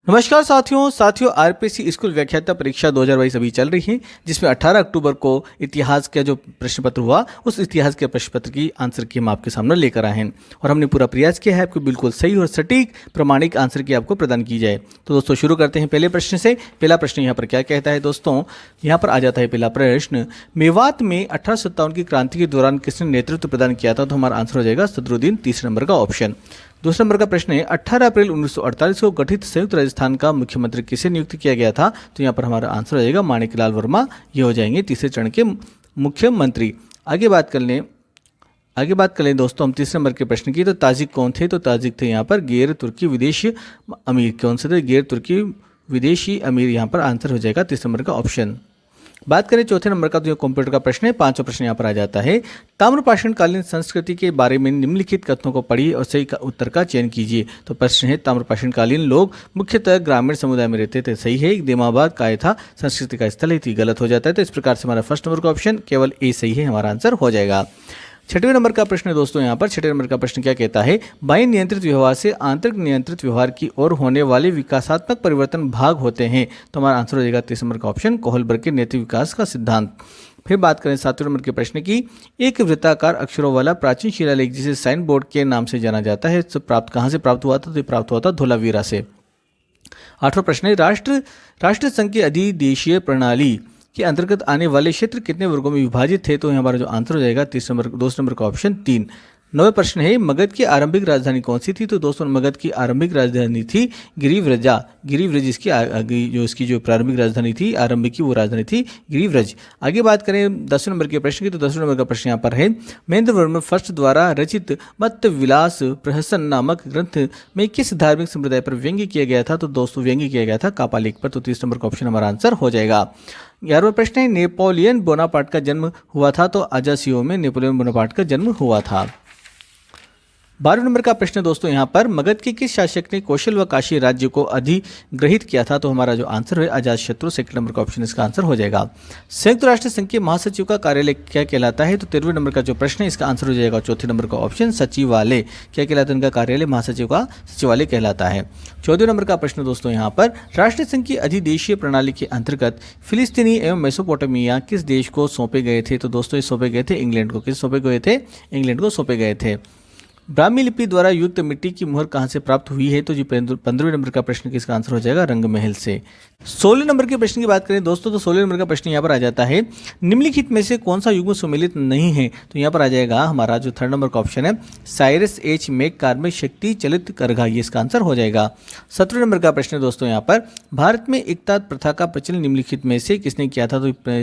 नमस्कार साथियों RPSC school व्याख्याता परीक्षा 2022 अभी चल रही है, जिसमें 18 अक्टूबर को इतिहास का जो प्रश्न पत्र हुआ उस इतिहास के प्रश्न पत्र की आंसर की हम आपके सामने लेकर आए हैं और हमने पूरा प्रयास किया है आपको बिल्कुल सही और सटीक प्रमाणिक आंसर की आपको प्रदान की जाए। तो दोस्तों शुरू करते हैं पहले प्रश्न से। पहला प्रश्न यहाँ पर क्या कहता है दोस्तों, यहाँ पर आ जाता है पहला प्रश्न, मेवात में 1857 की क्रांति के दौरान किसने नेतृत्व प्रदान किया था? तो हमारा आंसर हो जाएगा सदरुद्दीन, तीसरे नंबर का ऑप्शन। दूसरे नंबर का प्रश्न है 18 अप्रैल 1948 को गठित संयुक्त राजस्थान का मुख्यमंत्री किसे नियुक्त किया गया था? तो यहाँ पर हमारा आंसर हो जाएगा माणिकलाल वर्मा, ये हो जाएंगे तीसरे चरण के मुख्यमंत्री। आगे बात कर लें दोस्तों हम तीसरे नंबर के प्रश्न की। तो ताजिक कौन थे? तो ताजिक थे यहाँ पर गैर तुर्की विदेशी अमीर। कौन से थे? गैर तुर्की विदेशी अमीर। यहाँ पर आंसर हो जाएगा तीसरे नंबर का ऑप्शन। बात करें चौथे नंबर का, तो ये कंप्यूटर का प्रश्न है। पांचवा प्रश्न यहाँ पर आ जाता है, ताम्रपाषाणकालीन संस्कृति के बारे में निम्नलिखित कथनों को पढ़िए और सही उत्तर का चयन कीजिए। तो प्रश्न है, ताम्रपाषाणकालीन लोग मुख्यतः ग्रामीण समुदाय में रहते थे। सही है, दिमाबाद काय था संस्कृति का स्थल ही थी। गलत हो जाता है। तो इस प्रकार से हमारा फर्स्ट नंबर का ऑप्शन केवल ए सही है, हमारा आंसर हो जाएगा। छठवें नंबर का प्रश्न है दोस्तों, यहाँ पर छठवें नंबर का प्रश्न क्या कहता है, बाह्य नियंत्रित व्यवहार से आंतरिक नियंत्रित व्यवहार की ओर होने वाले विकासात्मक परिवर्तन भाग होते हैं। तो हमारा आंसर हो जाएगा तीसरे नंबर का ऑप्शन, कोहलबर्ग के नैतिक विकास का सिद्धांत। फिर बात करें सातवें नंबर के प्रश्न की, एक वृत्ताकार अक्षरों वाला प्राचीन शिलालेख जिसे साइन बोर्ड के नाम से जाना जाता है, तो कहाँ से प्राप्त हुआ था? तो प्राप्त हुआ था धोलावीरा से। आठवां प्रश्न है, राष्ट्र संघ की अधिदेशीय प्रणाली के अंतर्गत आने वाले क्षेत्र कितने वर्गों में विभाजित थे? तो हमारा जो आंसर हो जाएगा दूसरे नंबर का ऑप्शन 3। नौवें प्रश्न है, मगध की आरंभिक राजधानी कौन सी थी? तो दोस्तों मगध की आरंभिक राजधानी थी गिरिव्रज इसकी जो प्रारंभिक राजधानी थी आरंभिक की वो राजधानी थी गिरिव्रज। आगे बात करें 10वें नंबर के प्रश्न की। तो 10वें नंबर का प्रश्न यहाँ पर है, महेंद्र वर्मन फर्स्ट द्वारा रचित मत्त विलास प्रहसन नामक ग्रंथ में किस धार्मिक संप्रदाय पर व्यंग्य किया गया था? तो दोस्तों व्यंग्य किया गया था कापालिक पर। तो तीसरे नंबर का ऑप्शन हमारा आंसर हो जाएगा। 11वां प्रश्न है, नेपोलियन बोनापार्ट का जन्म हुआ था? तो अजासियो में नेपोलियन बोनापार्ट का जन्म हुआ था। 12वें नंबर का प्रश्न दोस्तों यहाँ पर, मगध के किस शासक ने कौशल व काशी राज्य को अधिग्रहित किया था? तो हमारा जो आंसर है अजातशत्रु, सेकंड नंबर का ऑप्शन इसका आंसर हो जाएगा। संयुक्त राष्ट्र संघ के महासचिव का कार्यालय क्या कहलाता है? तो 13वें नंबर का जो प्रश्न है इसका आंसर हो जाएगा चौथे नंबर का ऑप्शन सचिवालय। क्या कहलाता है इनका कार्यालय? महासचिव का सचिवालय कहलाता है। 14वें नंबर का प्रश्न दोस्तों यहाँ पर, राष्ट्र संघ की अधिदेशीय प्रणाली के अंतर्गत फिलिस्तीनी एवं मेसोपोटामिया किस देश को सौंपे गए थे? तो दोस्तों ये सौंपे गए थे इंग्लैंड को। किस सौंपे गए थे? इंग्लैंड को सौंपे गए थे। ब्राह्मी लिपि द्वारा युक्त मिट्टी की मुहर कहाँ से प्राप्त हुई है? तो जी 15वें नंबर का प्रश्न किसका आंसर हो जाएगा? रंग महल से। 16 नंबर के प्रश्न की बात करें दोस्तों, तो 16 नंबर का प्रश्न यहाँ पर आ जाता है, निम्नलिखित में से कौन सा युग्म सुमेलित नहीं है? तो यहाँ पर आ जाएगा हमारा जो थर्ड नंबर का ऑप्शन है साइरस एच मेक कार्मिक शक्ति चलित करघा, ये इसका आंसर हो जाएगा। 17 नंबर का प्रश्न दोस्तों यहाँ पर, भारत में एकता प्रथा का प्रचलन निम्नलिखित में से किसने किया था? तो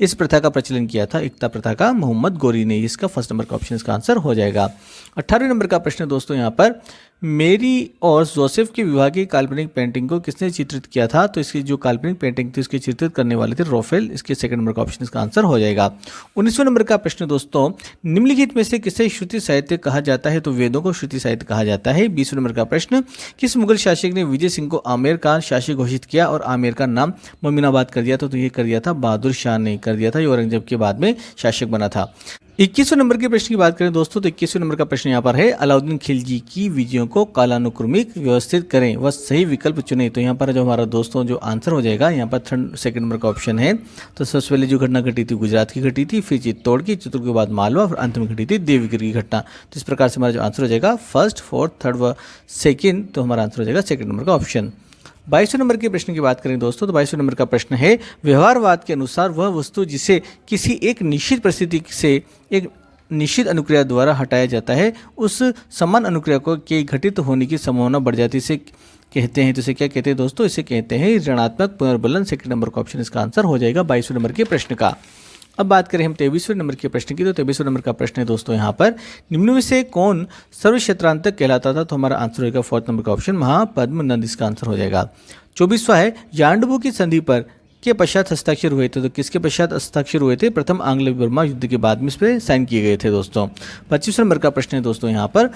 इस प्रथा का प्रचलन किया था एकता प्रथा का मोहम्मद गौरी ने, इसका फर्स्ट नंबर का ऑप्शन इसका आंसर हो जाएगा। 18वें नंबर का प्रश्न दोस्तों यहाँ पर, मेरी और जोसेफ के विवाह की काल्पनिक पेंटिंग को किसने चित्रित किया था? तो इसकी जो काल्पनिक पेंटिंग थी उसके चित्रित करने वाले थे रोफेल, इसके सेकंड नंबर का ऑप्शन इसका आंसर हो जाएगा। 19वें नंबर का प्रश्न दोस्तों, निम्नलिखित में से किसे श्रुति साहित्य कहा जाता है? तो वेदों को श्रुति साहित्य कहा जाता है। 20वें नंबर का प्रश्न, किस मुगल शासक ने विजय सिंह को आमेर का शासक घोषित किया और आमेर का नाम मोमिनाबाद कर दिया? तो ये कर दिया था बहादुर शाह ने कर दिया था, ये औरंगजेब के बाद में शासक बना था। 21वें नंबर के प्रश्न की बात करें दोस्तों, तो 21वें नंबर का प्रश्न यहाँ पर है, अलाउद्दीन खिलजी की विजयों को कालानुक्रमिक व्यवस्थित करें वह सही विकल्प चुने। तो यहाँ पर जो हमारा दोस्तों जो आंसर हो जाएगा यहाँ पर सेकंड नंबर का ऑप्शन है। तो सबसे पहले जो घटना घटी थी गुजरात की घटी थी, फिर चित्तौड़ की, चित्तौड़ के बाद मालवा, फिर अंत में घटी थी देवगिरी की घटना। तो इस प्रकार से हमारा जो आंसर हो जाएगा फर्स्ट, फोर्थ, थर्ड व सेकेंड, तो हमारा आंसर हो जाएगा सेकंड नंबर का ऑप्शन। 22वें नंबर के प्रश्न की बात करें दोस्तों, तो 22वें नंबर का प्रश्न है, व्यवहारवाद के अनुसार वह वस्तु जिसे किसी एक निश्चित परिस्थिति से एक निश्चित अनुक्रिया द्वारा हटाया जाता है उस समान अनुक्रिया को के घटित होने की संभावना बढ़ जाती है, इसे कहते हैं। तो इसे क्या कहते हैं दोस्तों? इसे कहते हैं ऋणात्मक पुनर्बलन, सेकंड नंबर का ऑप्शन इसका आंसर हो जाएगा 22वें नंबर के प्रश्न का। अब बात करें हम 23वें नंबर के प्रश्न की। तो 23वें नंबर का प्रश्न है दोस्तों यहाँ पर, निम्न में से कौन सर्वक्षेत्रांतक कहलाता था? तो हमारा आंसर होगा फोर्थ नंबर का ऑप्शन महापद्म नंद, इसका आंसर हो जाएगा। 24वां है, जांडबू की संधि पर के पश्चात हस्ताक्षर हुए थे? तो किसके पश्चात हस्ताक्षर हुए थे? प्रथम आंग्ल बर्मा युद्ध के बाद में इस पर साइन किए गए थे दोस्तों। 25वें नंबर का प्रश्न है दोस्तों यहाँ पर,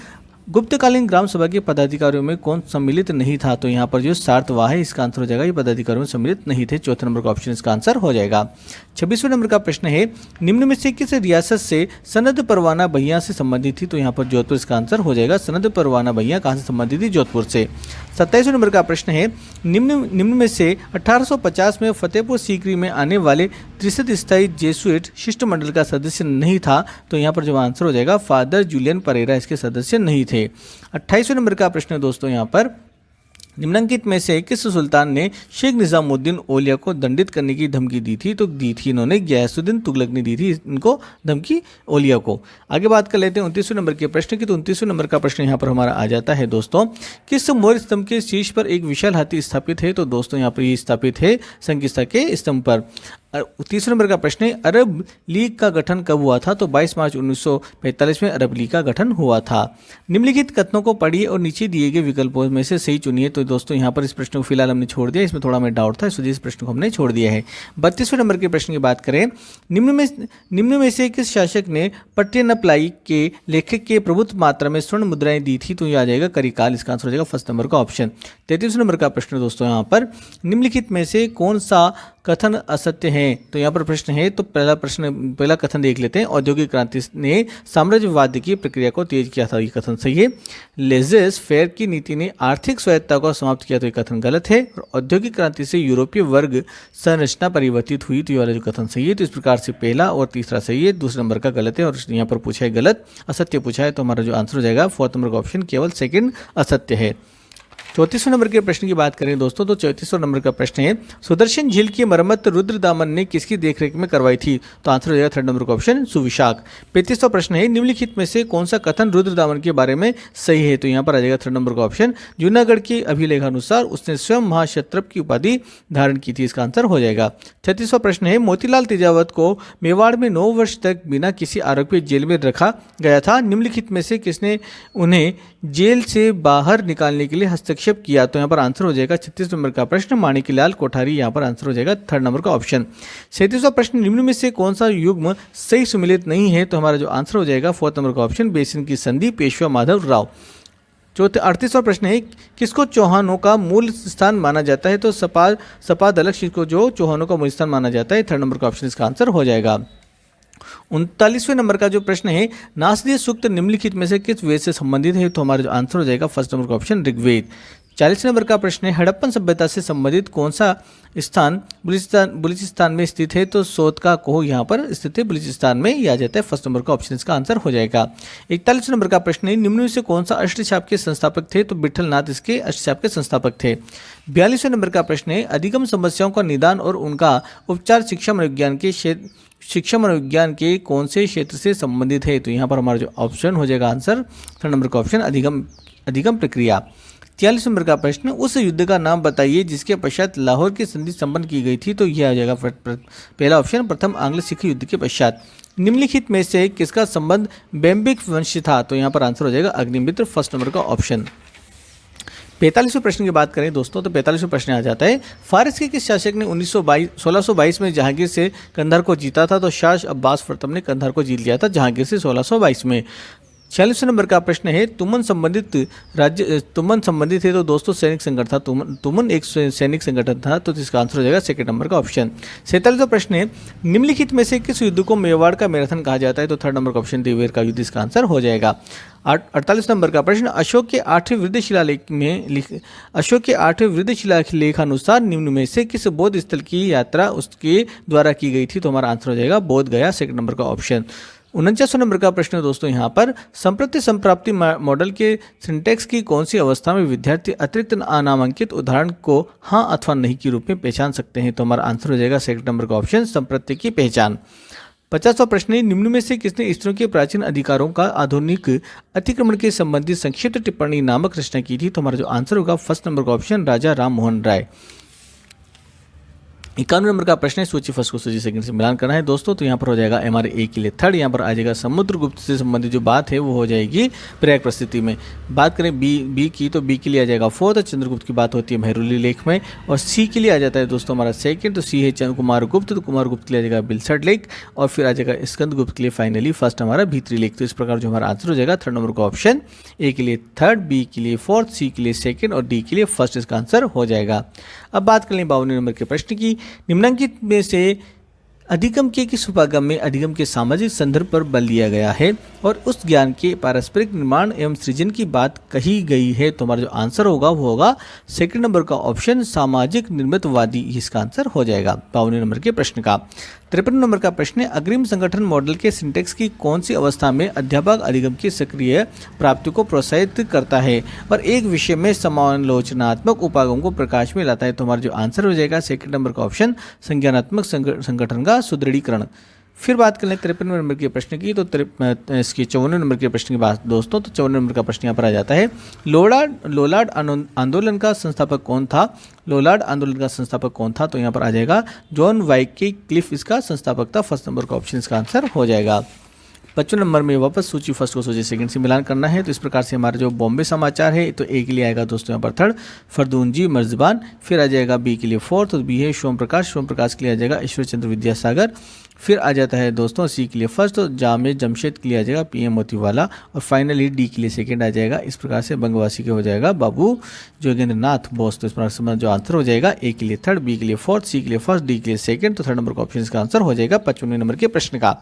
गुप्तकालीन ग्राम सभा के पदाधिकारियों में कौन सम्मिलित नहीं था? तो यहाँ पर जो सार्थवाह है इसका आंसर हो जाएगा, ये पदाधिकारियों में सम्मिलित नहीं थे। चौथे नंबर का ऑप्शन इसका आंसर हो जाएगा। 26वें नंबर का प्रश्न है, निम्न में से किस रियासत से सनद परवाना बहिया से संबंधित थी? तो यहाँ पर जोधपुर इसका आंसर हो जाएगा। सनद परवाना बहिया कहाँ से संबंधित थी? जोधपुर से। 27वें नंबर का प्रश्न है, निम्न में से 1850 में फतेहपुर सीकरी में आने वाले त्रिशत स्थायी जेसुइट शिष्टमंडल का सदस्य नहीं था? तो यहाँ पर जो आंसर हो जाएगा फादर जूलियन परेरा इसके सदस्य नहीं थे। 28वें नंबर का प्रश्न है दोस्तों यहाँ पर, निम्नलिखित में से किस सुल्तान ने शेख निजामुद्दीन औलिया को दंडित करने की धमकी दी थी? तो दी थी इन्होंने, गयासुद्दीन तुगलक ने दी थी इनको धमकी औलिया को। आगे बात कर लेते हैं 29वें नंबर के प्रश्न की। तो 29वें नंबर का प्रश्न यहाँ पर हमारा आ जाता है दोस्तों, किस मौर्य स्तंभ के शीर्ष पर एक विशाल हाथी स्थापित है? तो दोस्तों यहाँ पर ये स्थापित है संकिस्ता के स्तंभ पर। 30वें नंबर का प्रश्न है, अरब लीग का गठन कब हुआ था? तो 22 मार्च 1945 में अरब लीग का गठन हुआ था। निम्नलिखित कथनों को पढ़िए और नीचे दिए गए विकल्पों में से सही चुनिए। तो दोस्तों यहाँ पर इस प्रश्न को फिलहाल हमने छोड़ दिया, इसमें थोड़ा हमें डाउट था, इस वजह से इस प्रश्न को हमने छोड़ दिया है। 32वें नंबर के प्रश्न की बात करें, निम्न में से किस शासक ने पट्टियनपलाई के लेखक के प्रभुत्व मात्रा में स्वर्ण मुद्राएं दी थी? तो ये आ जाएगा करिकाल, इसका आंसर हो जाएगा फर्स्ट नंबर का ऑप्शन। 33वें नंबर का प्रश्न दोस्तों यहाँ पर, निम्नलिखित में से कौन सा कथन असत्य है? तो यहाँ पर प्रश्न है, तो पहला कथन देख लेते हैं, औद्योगिक क्रांति ने साम्राज्यवाद की प्रक्रिया को तेज किया था, ये कथन सही है। लेजेस फेयर की नीति ने आर्थिक स्वायत्तता को समाप्त किया, तो ये कथन गलत है। और औद्योगिक क्रांति से यूरोपीय वर्ग संरचना परिवर्तित हुई, तो ये वाला जो कथन सही है। तो इस प्रकार से पहला और तीसरा सही है, दूसरे नंबर का गलत है। और यहाँ पर पूछा है गलत, असत्य पूछा है, तो हमारा जो आंसर हो जाएगा फोर्थ नंबर का ऑप्शन केवल सेकंड असत्य है। 34वें नंबर के प्रश्न की बात करें दोस्तों, तो 34वें नंबर का प्रश्न है, सुदर्शन झील की मरम्मत रुद्रदामन ने किसकी देखरेख में करवाई थी? तो आंसर हो जाएगा थर्ड नंबर का ऑप्शन सुविशाख। 35वां प्रश्न है, निम्नलिखित में से कौन सा कथन रुद्रदामन के बारे में सही है? तो यहाँ पर आ जाएगा थर्ड नंबर का ऑप्शन, जूनागढ़ के अभिलेखानुसार उसने स्वयं महाक्षत्रप की उपाधि धारण की थी, इसका आंसर हो जाएगा। 36वां प्रश्न है, मोतीलाल तेजावत को मेवाड़ में 9 वर्ष तक बिना किसी आरोप के जेल में रखा गया था, निम्नलिखित में से किसने उन्हें जेल से बाहर निकालने के लिए हस्तक्षेप किया? तो यहाँ पर आंसर हो जाएगा 36 नंबर का प्रश्न माणिकलाल कोठारी, यहाँ पर आंसर हो जाएगा थर्ड नंबर का ऑप्शन। 37वां प्रश्न, निम्न में से कौन सा युग्म सही सुमेलित नहीं है? तो हमारा जो आंसर हो जाएगा फोर्थ नंबर का ऑप्शन, बेसिन की संधि पेशवा माधव राव। 38वां प्रश्न है, किसको चौहानों का मूल स्थान माना जाता है? तो सपा दलक्ष को जो चौहानों का मूल स्थान माना जाता है, थर्ड नंबर का ऑप्शन इसका आंसर हो जाएगा। 39वें नंबर का जो प्रश्न है, नासदीय सूक्त निम्नलिखित में से किस वेद से संबंधित है? तो हमारा जो आंसर हो जाएगा फर्स्ट नंबर का ऑप्शन ऋग्वेद। 40 नंबर का प्रश्न है, हड़प्पन सभ्यता से संबंधित कौन सा स्थान बलूचिस्तान में स्थित है? तो सोत का कोह यहाँ पर स्थित है बलूचिस्तान में, यह आ जाता है फर्स्ट नंबर का ऑप्शन इसका आंसर हो जाएगा। 41 नंबर का प्रश्न है, निम्न में से कौन सा अष्टछाप के संस्थापक थे? तो विठल नाथ इसके अष्टछाप के संस्थापक थे। 42वें नंबर का प्रश्न है, अधिगम समस्याओं का निदान और उनका उपचार शिक्षा मनोविज्ञान के कौन से क्षेत्र से संबंधित है? तो यहाँ पर हमारा जो ऑप्शन हो जाएगा आंसर थर्ड नंबर का ऑप्शन अधिगम प्रक्रिया। 43 नंबर का प्रश्न, उस युद्ध का नाम बताइए जिसके पश्चात लाहौर की संधि संपन्न की गई थी? तो यह आ जाएगा पहला ऑप्शन, प्रथम आंग्ल सिख युद्ध के पश्चात। निम्नलिखित में से किसका संबंध बेम्बिक वंश था? तो यहाँ पर आंसर हो जाएगा अग्निमित्र, फर्स्ट नंबर का ऑप्शन। 45वें प्रश्न की बात करें दोस्तों, तो 45वें प्रश्न आ जाता है, फारस के किस शासक ने 1622 में जहांगीर से कंधार को जीता था? तो शाह अब्बास प्रथम ने कंधार को जीत लिया था जहांगीर से 1622 में। 46वें नंबर का प्रश्न है, तुमन संबंधित है? तो दोस्तों सैनिक संगठन था, तुमन एक सैनिक संगठन था, तो इसका आंसर हो जाएगा सेकंड नंबर का ऑप्शन। 47वां प्रश्न है, निम्नलिखित में से किस युद्ध को मेवाड़ का मैराथन कहा जाता है? तो थर्ड नंबर का ऑप्शन देवगिर का युद्ध इसका आंसर हो जाएगा। 48 नंबर का प्रश्न, अशोक के 8वें वृद्ध शिलालेख अनुसार निम्न में से किस बौद्ध स्थल की यात्रा उसके द्वारा की गई थी? तो हमारा आंसर हो जाएगा बोध गया, सेकंड नंबर का ऑप्शन। 49वें नंबर का प्रश्न दोस्तों यहाँ पर, संप्रति संप्राप्ति मॉडल के सिंटेक्स की कौन सी अवस्था में विद्यार्थी अतिरिक्त अनामांकित उदाहरण को हाँ अथवा नहीं के रूप में पहचान सकते हैं? तो हमारा आंसर हो जाएगा सेकंड नंबर का ऑप्शन, संप्रति की पहचान। 50वां प्रश्न है, निम्न में से किसने स्त्रियों के प्राचीन अधिकारों का आधुनिक अतिक्रमण के संबंधित संक्षिप्त टिप्पणी नामक रचना की थी? तो हमारा जो आंसर होगा फर्स्ट नंबर का ऑप्शन, राजा राम मोहन राय। 51 नंबर का प्रश्न है सूची फर्स्ट को सूची सेकंड से मिलान करना है दोस्तों। तो यहाँ पर हो जाएगा हमारे ए के लिए थर्ड, यहाँ पर आ जाएगा समुद्रगुप्त से संबंधित जो बात है वो हो जाएगी प्रयाग परिस्थिति में। बात करें बी की, तो बी के लिए आ जाएगा फोर्थ, चंद्रगुप्त की बात होती है महरुली लेख में। और सी के लिए आ जाता है दोस्तों हमारा सेकंड, तो सी है कुमारगुप्त, तो कुमारगुप्त के लिए आ जाएगा बिलसट लेख। और फिर आ जाएगा स्कंदगुप्त के लिए फाइनली फर्स्ट हमारा भीतरी लेख। तो इस प्रकार जो हमारा आंसर हो जाएगा थर्ड नंबर का ऑप्शन ए के लिए थर्ड, बी के लिए फोर्थ, सी के लिए सेकंड और डी के लिए फर्स्ट इसका आंसर हो जाएगा। अब बात कर लें 52 नंबर के प्रश्न की। निम्नलिखित में से अधिगम के किस उपागम में अधिगम के सामाजिक संदर्भ पर बल दिया गया है और उस ज्ञान के पारस्परिक निर्माण एवं सृजन की बात कही गई है? तो हमारा जो आंसर होगा वो होगा सेकंड नंबर का ऑप्शन सामाजिक निर्मितवादी, इसका आंसर हो जाएगा 52 नंबर के प्रश्न का। 53 नंबर का प्रश्न है अग्रिम संगठन मॉडल के सिंटेक्स की कौन सी अवस्था में अध्यापक अधिगम की सक्रिय प्राप्ति को प्रोत्साहित करता है और एक विषय में समालोचनात्मक उपागम को प्रकाश में लाता है? तो हमारा जो आंसर हो जाएगा सेकंड नंबर का ऑप्शन संज्ञानात्मक संगठन का सुदृढ़ीकरण। फिर बात कर लें 53 नंबर के प्रश्न की, तो इसकी 54 नंबर के प्रश्न की बात दोस्तों। तो 54 नंबर का प्रश्न यहाँ पर आ जाता है लोलार्ड आंदोलन का संस्थापक कौन था? लोलार्ड आंदोलन का संस्थापक कौन था? तो यहाँ पर आ जाएगा जॉन वाइक्लिफ इसका संस्थापक था। फर्स्ट नंबर का ऑप्शन इसका आंसर हो जाएगा। 55 नंबर में वापस सूची फर्स्ट को सूची सेकंड से मिलान करना है। तो इस प्रकार से हमारा जो बॉम्बे समाचार है तो ए के लिए आएगा दोस्तों यहाँ पर थर्ड फरदूनजी मर्जबान, फिर आ जाएगा बी के लिए फोर्थ, तो बी है सोम प्रकाश के लिए आ जाएगा ईश्वर चंद्र विद्यासागर, फिर आ जाता है दोस्तों सी के लिए फर्स्ट, तो जामे जमशेद के लिए आ जाएगा पीएम मोतीवाला और फाइनली डी के लिए सेकंड आ जाएगा। इस प्रकार से बंगवासी के हो जाएगा बाबू जोगेंद्र नाथ बोस। तो इस प्रकार से जो आंसर हो जाएगा ए के लिए थर्ड, बी के लिए फोर्थ, सी के लिए फर्स्ट, डी के लिए सेकंड। तो थर्ड नंबर का ऑप्शन इसका आंसर हो जाएगा 55वें नंबर के प्रश्न का।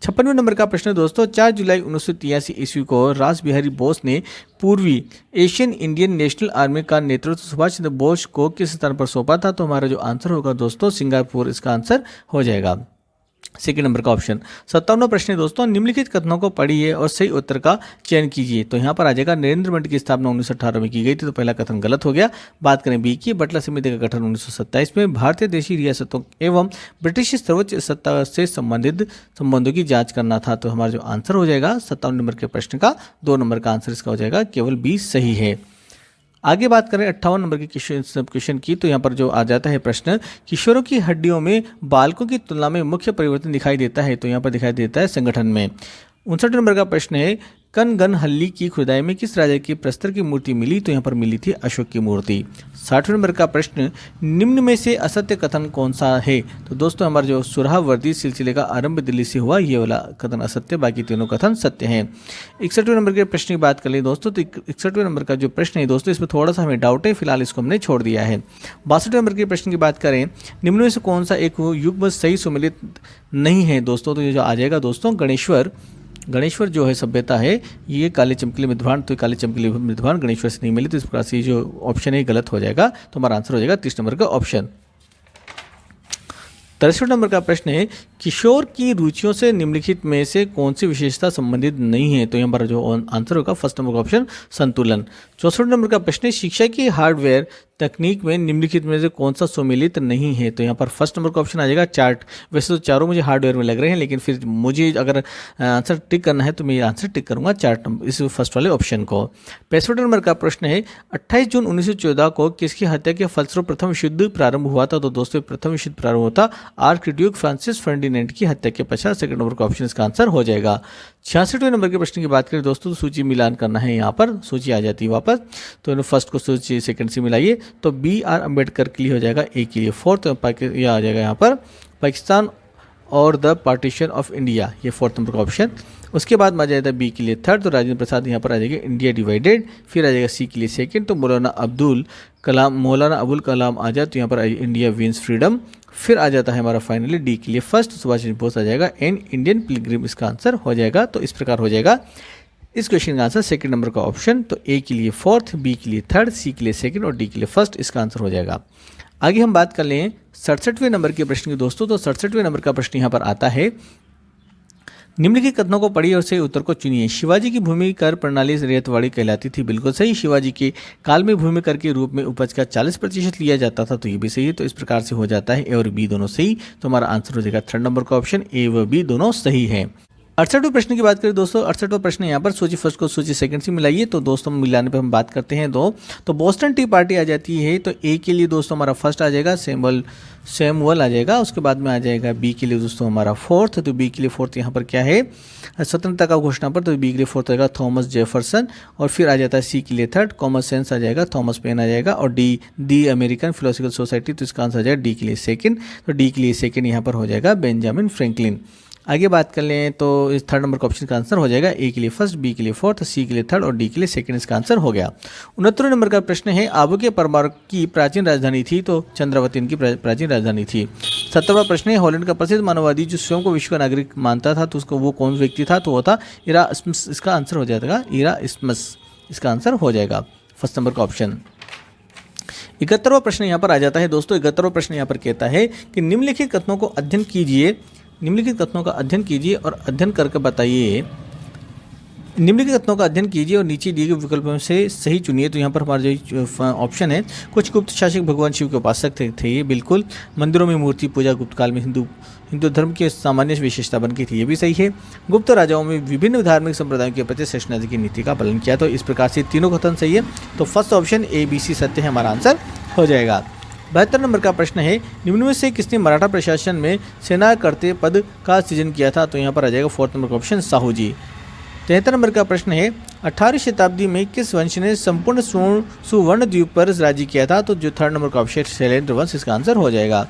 56वें नंबर का प्रश्न दोस्तों 4 जुलाई 1983 ईस्वी को रास बिहारी बोस ने पूर्वी एशियन इंडियन नेशनल आर्मी का नेतृत्व सुभाष चंद्र बोस को किस स्थान पर सौंपा था? तो हमारा जो आंसर होगा दोस्तों सिंगापुर, इसका आंसर हो जाएगा सेकंड नंबर का ऑप्शन। 57वां प्रश्न है दोस्तों निम्नलिखित कथनों को पढ़िए और सही उत्तर का चयन कीजिए। तो यहाँ पर आ जाएगा नरेंद्र मंडी की स्थापना 1918 में की गई थी, तो पहला कथन गलत हो गया। बात करें बी की, बटला समिति का गठन 1927 में, भारतीय देशी रियासतों एवं ब्रिटिश सर्वोच्च सत्ता से संबंधित संबंधों की जांच करना था। तो हमारा जो आंसर हो जाएगा 57 नंबर के प्रश्न का 2 नंबर का आंसर इसका हो जाएगा, केवल बी सही है। आगे बात करें 58 नंबर के क्वेश्चन की, तो यहाँ पर जो आ जाता है प्रश्न किशोरों की हड्डियों में बालकों की तुलना में मुख्य परिवर्तन दिखाई देता है? तो यहाँ पर दिखाई देता है संगठन में। 59 नंबर का प्रश्न है कनगनहल्ली की खुदाई में किस राजा की प्रस्तर की मूर्ति मिली? तो यहाँ पर मिली थी अशोक की मूर्ति। 60 नंबर का प्रश्न निम्न में से असत्य कथन कौन सा है? तो दोस्तों हमारा जो सुरहावर्दी सिलसिले का आरंभ दिल्ली से हुआ, ये वाला कथन असत्य, बाकी तीनों कथन सत्य हैं। 61वें नंबर के प्रश्न की बात कर ले दोस्तों, तो 61वें नंबर का जो प्रश्न है दोस्तों इसमें थोड़ा सा हमें डाउट है, फिलहाल इसको हमने छोड़ दिया है। 62वें नंबर के प्रश्न की बात करें निम्न में से कौन सा एक युग्म सही सुमेलित नहीं है दोस्तों? तो ये जो आ जाएगा दोस्तों गणेश्वर जो है सभ्यता है ये काले चमकीले विद्वान, तो काले चमकीले विद्वान गणेश्वर से नहीं मिले, तो इस प्रकार से जो ऑप्शन है गलत हो जाएगा। तो हमारा आंसर हो जाएगा 30 नंबर का ऑप्शन। 63 नंबर का प्रश्न है किशोर की रुचियों से निम्नलिखित में से कौन सी विशेषता संबंधित नहीं है? तो यहाँ पर जो आंसर होगा फर्स्ट नंबर का ऑप्शन संतुलन। 64 नंबर का प्रश्न है शिक्षा की हार्डवेयर तकनीक में निम्नलिखित में से कौन सा सम्मिलित नहीं है? तो यहाँ पर फर्स्ट नंबर का ऑप्शन आ जाएगा चार्ट। वैसे तो चारों मुझे हार्डवेयर में लग रहे हैं, लेकिन फिर मुझे अगर आंसर टिक करना है तो मैं आंसर टिक करूंगा चार्ट नंबर, इस फर्स्ट वाले ऑप्शन को। 65 नंबर का प्रश्न है 28 जून 1914 को किसकी हत्या के फलस्वरूप प्रथम विश्व युद्ध प्रारंभ हुआ था? तो दोस्तों प्रथम विश्व युद्ध प्रारंभ होता आर्कड्यूक फ्रांसिस फर्डिनेंड की हत्या के पश्चात। सेकंड नंबर का ऑप्शन इसका आंसर हो जाएगा। 66वें नंबर के प्रश्न की बात करें दोस्तों तो सूची मिलान करना है, यहाँ पर सूची आ जाती है वापस, तो फर्स्ट को सूची सेकंड से मिलाइए। तो बी आर अम्बेडकर के लिए हो जाएगा ए के लिए फोर्थ, यह आ जाएगा यहाँ पर पाकिस्तान और द पार्टीशन ऑफ इंडिया, ये फोर्थ नंबर का ऑप्शन। उसके बाद में आ जाएगा बी के लिए थर्ड, तो राजेंद्र प्रसाद यहाँ पर आ जाएगा इंडिया डिवाइडेड। फिर आ जाएगा सी के लिए सेकंड, तो मौलाना अबुल कलाम आजाद, तो यहाँ पर इंडिया विंस फ्रीडम। फिर आ जाता है हमारा फाइनली डी के लिए फर्स्ट, सुभाष चंद्र बोस आ जाएगा एंड इंडियन पिलग्रिम, इसका आंसर हो जाएगा। तो इस प्रकार हो जाएगा इस क्वेश्चन का आंसर सेकंड नंबर का ऑप्शन। तो ए के लिए फोर्थ, बी के लिए थर्ड, सी के लिए सेकंड और डी के लिए फर्स्ट, इसका आंसर हो जाएगा। आगे हम बात कर लें 67वें नंबर के प्रश्न की दोस्तों, तो 67वें नंबर का प्रश्न यहाँ पर आता है निम्नलिखित कथनों को पढ़िए और सही उत्तर को चुनिए। शिवाजी की भूमि कर प्रणाली रैयतवाड़ी कहलाती थी, बिल्कुल सही। शिवाजी के काल में भूमि कर के रूप में उपज का 40% लिया जाता था, तो ये भी सही है। तो इस प्रकार से हो जाता है ए और बी दोनों सही, तो हमारा आंसर हो जाएगा थर्ड नंबर का ऑप्शन, ए व बी दोनों सही है। 68वें प्रश्न की बात करें दोस्तों, 68वां प्रश्न यहाँ पर सूची फर्स्ट को सूची सेकंड से मिलाइए। तो दोस्तों मिलाने पे हम बात करते हैं तो बोस्टन टी पार्टी आ जाती है। तो ए के लिए दोस्तों हमारा फर्स्ट आ जाएगा सैमुअल आ जाएगा। उसके बाद में आ जाएगा बी के लिए दोस्तों हमारा फोर्थ। तो बी के लिए फोर्थ यहाँ पर क्या है, स्वतंत्रता का घोषणा पर। तो बी के लिए फोर्थ आएगा थॉमस जेफरसन। और फिर आ जाता है सी के लिए थर्ड कॉमन सेंस आ जाएगा, थॉमस पेन आ जाएगा। और डी अमेरिकन फिलोसफिकल सोसाइटी, तो इसका आंसर आ जाएगा डी के लिए सेकंड। तो डी के लिए सेकंड यहाँ पर हो जाएगा बेंजामिन फ्रैंकलिन। आगे बात कर लें तो इस थर्ड नंबर का ऑप्शन का आंसर हो जाएगा ए के लिए फर्स्ट, बी के लिए फोर्थ, सी के लिए थर्ड और डी के लिए सेकंड, इसका आंसर हो गया। 69वें नंबर का प्रश्न है आबू के परमार की प्राचीन राजधानी थी। तो चंद्रावती इनकी प्राचीन राजधानी थी। 70वां प्रश्न है हॉलैंड का प्रसिद्ध मानववादी जो स्वयं को विश्व का नागरिक मानता था, तो उसको वो कौन व्यक्ति था, तो वो था इरास्मस। इसका आंसर हो जाएगा इरास्मस, इसका आंसर हो जाएगा फर्स्ट नंबर का ऑप्शन। 71वां प्रश्न यहाँ पर आ जाता है दोस्तों। 71वां प्रश्न यहाँ पर कहता है कि निम्नलिखित कथनों को अध्ययन कीजिए, निम्नलिखित कथनों का अध्ययन कीजिए और अध्ययन करके बताइए, निम्नलिखित कथनों का अध्ययन कीजिए और नीचे दिए गए विकल्पों से सही चुनिए। तो यहाँ पर हमारा जो ऑप्शन है, कुछ गुप्त शासक भगवान शिव के उपासक थे ये बिल्कुल। मंदिरों में मूर्ति पूजा गुप्त काल में हिंदू धर्म की सामान्य विशेषता बन गई थी, ये भी सही है। गुप्त राजाओं में विभिन्न धार्मिक संप्रदायों के प्रति शासनाधिकार की नीति का पालन किया। तो इस प्रकार से तीनों कथन सही है। तो first option A B C सत्य है, हमारा आंसर हो जाएगा। 72 नंबर का प्रश्न है निम्न में से किसने मराठा प्रशासन में सेना करते पद का सृजन किया था। तो यहाँ पर आ जाएगा फोर्थ नंबर का ऑप्शन साहू जी। 73 नंबर का प्रश्न है 18वीं शताब्दी में किस वंश ने संपूर्ण सुवर्ण द्वीप पर राज्य किया था। तो जो थर्ड नंबर का ऑप्शन शैलेंद्र वंश, इसका आंसर हो जाएगा।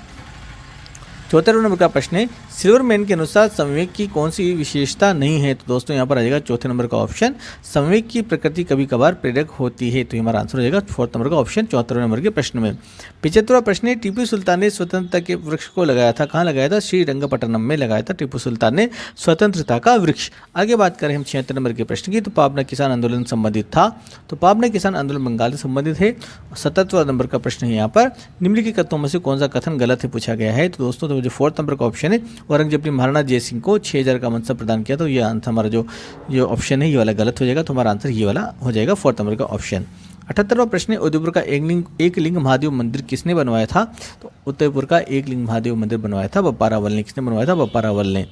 74 नंबर का प्रश्न है सिल्वरमैन के अनुसार संवेग की कौन सी विशेषता नहीं है। तो दोस्तों यहाँ पर आ जाएगा चौथे नंबर का ऑप्शन संवेग की प्रकृति कभी कभार प्रेरक होती है। तो हमारा आंसर हो जाएगा फोर्थ नंबर का ऑप्शन 74वें नंबर के प्रश्न में। 75वां प्रश्न है टीपू सुल्तान ने स्वतंत्रता के वृक्ष को लगाया था, कहाँ लगाया था, श्रीरंगपट्टनम में लगाया था टीपू सुल्तान ने स्वतंत्रता का वृक्ष। आगे बात करें हम 76 नंबर के प्रश्न की, तो पाबना किसान आंदोलन संबंधित था। तो पाबना किसान आंदोलन बंगाल से संबंधित है। 77वां नंबर का प्रश्न है यहाँ पर निम्नलिखित कथनों में से कौन सा कथन गलत है पूछा गया है। तो दोस्तों जो फोर्थ नंबर का ऑप्शन है औरंगजेब ने महाराणा जय सिंह को 6000 का मनसब प्रदान किया। तो ये आंसर हमारा जो ऑप्शन है ये वाला गलत हो जाएगा। तो हमारा आंसर ये वाला हो जाएगा फोर्थ नंबर का ऑप्शन। 78वां प्रश्न है उदयपुर का एक लिंग महादेव मंदिर किसने बनवाया था। तो उदयपुर का एक लिंग महादेव मंदिर बनवाया था बप्पा रावल ने। किसने बनवाया था, बप्पा रावल ने।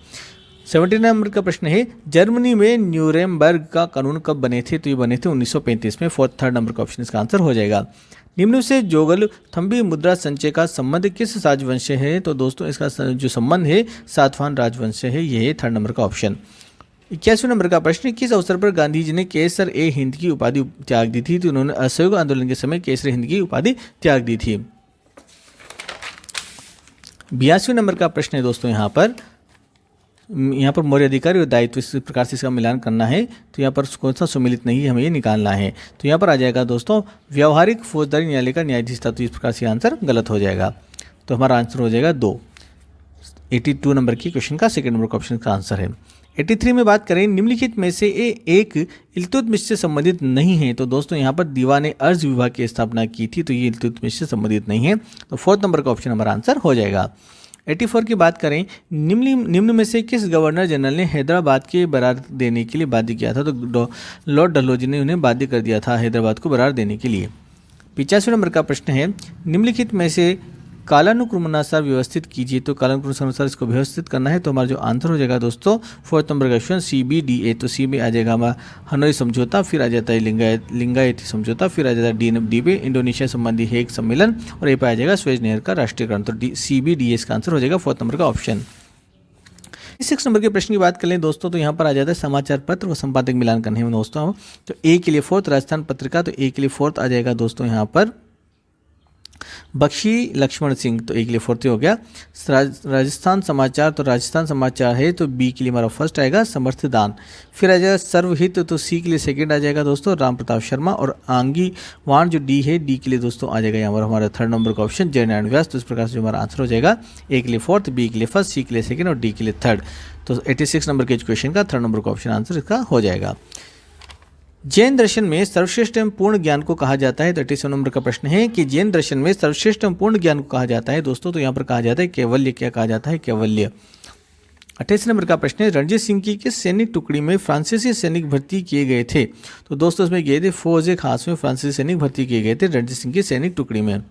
79 नंबर का प्रश्न है जर्मनी में न्यूरेमबर्ग का कानून कब बने थे। तो ये बने थे 1935 में। थर्ड नंबर का ऑप्शन इसका आंसर हो जाएगा। निम्न से जोगल थम्बी मुद्रा संचय का संबंध किस राजवंश से है। तो दोस्तों इसका जो संबंध है सातवाहन राजवंश से है, ये है थर्ड नंबर का ऑप्शन। 81वें नंबर का प्रश्न किस अवसर पर गांधी जी ने केसर ए हिंद की उपाधि त्याग दी थी। तो उन्होंने असहयोग आंदोलन के समय केसर हिंद की उपाधि त्याग दी थी। 82वें नंबर का प्रश्न है दोस्तों यहाँ पर मौर्य अधिकारी और दायित्व इस प्रकार से इसका मिलान करना है। तो यहाँ पर कौन सा सुमिलित नहीं है, हमें ये निकालना है। तो यहाँ पर आ जाएगा दोस्तों व्यवहारिक फौजदारी न्यायालय का न्यायाधीश था। तो इस प्रकार से आंसर गलत हो जाएगा। तो हमारा आंसर हो जाएगा 2। 82 नंबर की क्वेश्चन का सेकंड नंबर का ऑप्शन का आंसर है। 83 में बात करें निम्नलिखित में से एक इल्तुतमिश से संबंधित नहीं है। तो दोस्तों यहाँ पर दीवान अर्ज विभाग की स्थापना की थी। तो ये इल्तुतमिश से संबंधित नहीं है। तो फोर्थ नंबर का ऑप्शन हमारा आंसर हो जाएगा। 84 की बात करें निम्न में से किस गवर्नर जनरल ने हैदराबाद के बरार देने के लिए बाध्य किया था। तो लॉर्ड डलहौजी ने उन्हें बाध्य कर दिया था हैदराबाद को बरार देने के लिए। 85 नंबर का प्रश्न है निम्नलिखित में से कालानुक्रमानुसार व्यवस्थित कीजिए। तो कालानुक्रमानुसार इसको व्यवस्थित करना है। तो हमारा जो आंसर हो जाएगा दोस्तों फोर्थ नंबर का ऑप्शन CBDA। तो सी में आ जाएगा हमारा हनोई समझौता, फिर आ जाता है लिंगायत समझौता, फिर आ जाता है डी पे इंडोनेशिया संबंधी हेग सम्मेलन और ए पे आ जाएगा स्वेज नहर का राष्ट्रीयकरण। तो CBDA इसका आंसर हो जाएगा फोर्थ नंबर का ऑप्शन। 6 नंबर के प्रश्न की बात कर लें दोस्तों, तो यहाँ पर आ जाता है समाचार पत्र व संपादक मिलान करने में दोस्तों। तो ए के लिए फोर्थ राजस्थान पत्रिका। तो ए के लिए फोर्थ आ जाएगा दोस्तों यहाँ पर बख्शी लक्ष्मण सिंह। तो एक के लिए फोर्थ हो गया। राजस्थान समाचार। तो राजस्थान समाचार है तो बी के लिए हमारा फर्स्ट आएगा समर्थदान। फिर आ जाएगा सर्वहित। तो सी के लिए सेकंड आ जाएगा दोस्तों राम प्रताप शर्मा। और आंगी वाण जो डी है, डी के लिए दोस्तों आ जाएगा यहाँ पर हमारा थर्ड नंबर का ऑप्शन जयनारायण व्यास। तो इस प्रकार से जो हमारा आंसर हो जाएगा ए के लिए फोर्थ, बी के लिए फर्स्ट, सी के लिए सेकंड और डी के लिए थर्ड। तो 86 नंबर के क्वेश्चन का थर्ड नंबर का ऑप्शन आंसर इसका हो जाएगा। जैन दर्शन में सर्वश्रेष्ठ एवं पूर्ण ज्ञान को कहा जाता है। तो 38 नंबर का प्रश्न है कि जैन दर्शन में सर्वश्रेष्ठ एवं पूर्ण ज्ञान को कहा जाता है दोस्तों। तो यहाँ पर कहा जाता है कैवल्य। क्या कहा जाता है, कैवल्य। 28 नंबर का प्रश्न है रणजीत सिंह की किस सैनिक टुकड़ी में फ्रांसीसी सैनिक भर्ती किए गए थे। तो दोस्तों इसमें गए थे फौज खास में फ्रांसीसी सैनिक भर्ती किए गए थे रणजीत सिंह की सैनिक टुकड़ी में।